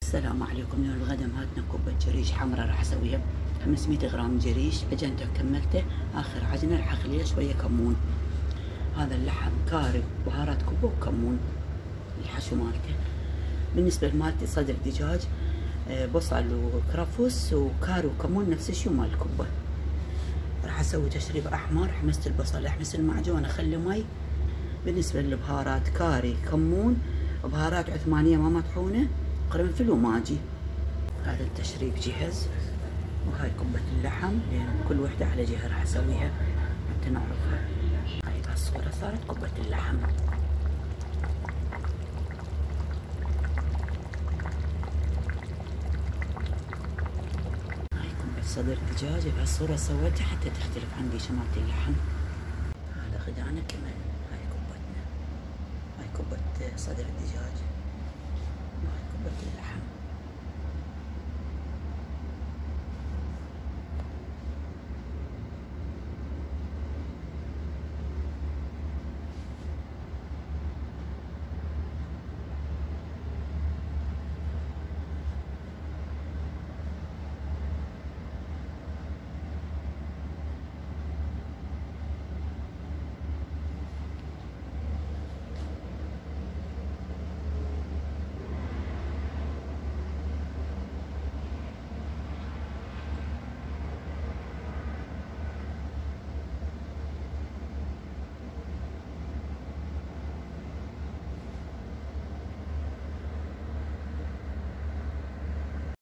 السلام عليكم. اليوم الغدا مالتنا كوبة جريش حمراء راح اسويها 500 غرام جريش. عجنته وكملته، اخر عجنه راح اخليها شويه كمون. هذا اللحم كاري بهارات كوبة وكمون الحشو مالته. بالنسبه لمالتي صدر دجاج، بصل وكرفس وكاري وكمون نفس الشيء مال الكوبة. راح اسوي تشريب احمر، حمست البصل احمس المعجون اخلي مي. بالنسبه للبهارات كاري كمون، بهارات عثمانيه ما مطحونه، قرنفل وماجي. هذا التشريب جهز، وهاي كبة اللحم لأن كل وحدة على جهة راح اسويها حتى نعرفها. هاي بهالصورة صارت كبة اللحم. هاي كبة صدر دجاج بهالصورة سويتها حتى تختلف عن ديشة مالت اللحم. هذا غدانا كمان. هاي كبتنا، هاي كبة صدر الدجاج وهاي كبة اللحم.